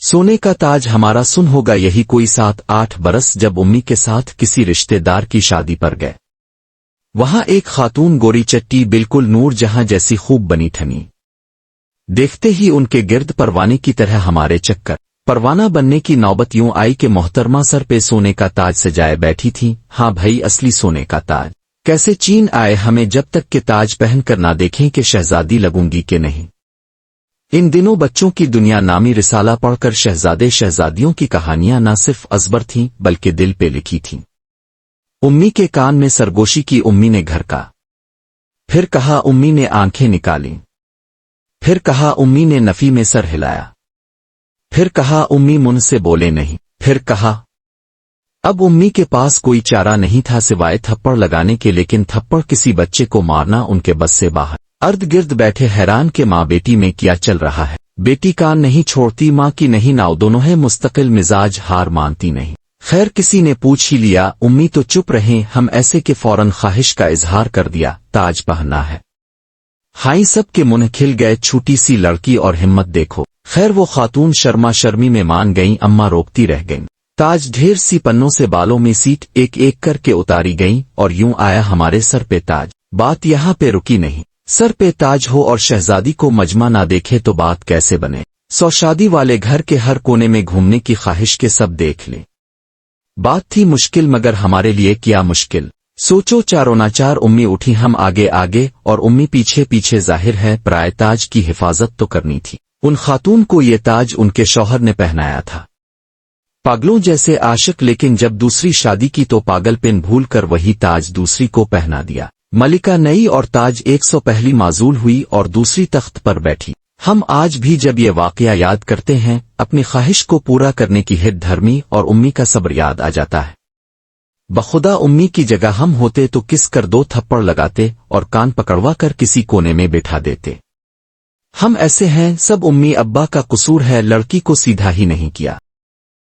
सोने का ताज हमारा सुन होगा यही कोई 7-8 बरस जब उम्मी के साथ किसी रिश्तेदार की शादी पर गए। वहां एक खातून गोरी चट्टी बिल्कुल नूर जहां जैसी खूब बनी ठनी। देखते ही उनके गिर्द परवाने की तरह हमारे चक्कर परवाना बनने की नौबत यूं आई कि मोहतरमा सर पे सोने का ताज सजाए बैठी थी। हाँ भाई, असली सोने का ताज। कैसे चीन आए हमें जब तक के ताज पहन कर ना देखें कि शहजादी लगूंगी कि नहीं। इन दिनों बच्चों की दुनिया नामी रिसाला पढ़कर शहजादे शहजादियों की कहानियां न सिर्फ अजबर थीं बल्कि दिल पे लिखी थीं। उम्मी के कान में सरगोशी की उम्मी ने घर का फिर कहा, उम्मी ने आंखें निकाली। फिर कहा, उम्मी ने नफी में सर हिलाया। फिर कहा, उम्मी मुंह से बोले नहीं। फिर कहा। अब उम्मी के पास कोई चारा नहीं था सिवाय थप्पड़ लगाने के, लेकिन थप्पड़ किसी बच्चे को मारना उनके बस से बाहर। अर्ध गिर्द बैठे हैरान के माँ बेटी में क्या चल रहा है। बेटी कान नहीं छोड़ती, माँ की नहीं नाव दोनों है मुस्तकिल मिजाज, हार मानती नहीं। खैर किसी ने पूछ ही लिया, उम्मी तो चुप रहे। हम ऐसे के फौरन ख्वाहिश का इजहार कर दिया, ताज पहनना है। हाई सब के मुंह खिल गए, छोटी सी लड़की और हिम्मत देखो। खैर वो खातून शर्मा शर्मी में मान गईं, अम्मा रोकती रह गईं। ताज ढेर सी पन्नों से बालों में सीट एक एक करके उतारी गईं और यूं आया हमारे सर पे ताज। बात यहाँ पे रुकी नहीं। सर पे ताज हो और शहजादी को मजमा ना देखे तो बात कैसे बने। सौ शादी वाले घर के हर कोने में घूमने की ख्वाहिश के सब देख ले। बात थी मुश्किल, मगर हमारे लिए क्या मुश्किल। सोचो, चारों नाचार उम्मी उठी, हम आगे आगे और उम्मी पीछे पीछे। जाहिर है पराए ताज की हिफाजत तो करनी थी। उन खातून को ये ताज उनके शौहर ने पहनाया था, पागलों जैसे आशिक। लेकिन जब दूसरी शादी की तो पागलपन भूल कर वही ताज दूसरी को पहना दिया। मलिका नई और ताज 100 पहली माजूल हुई और दूसरी तख्त पर बैठी। हम आज भी जब ये वाकया याद करते हैं अपनी ख्वाहिश को पूरा करने की हिद धर्मी और उम्मी का सब्र याद आ जाता है। बखुदा उम्मी की जगह हम होते तो किस कर 2 थप्पड़ लगाते और कान पकड़वा कर किसी कोने में बिठा देते। हम ऐसे हैं, सब उम्मी अब्बा का कसूर है, लड़की को सीधा ही नहीं किया।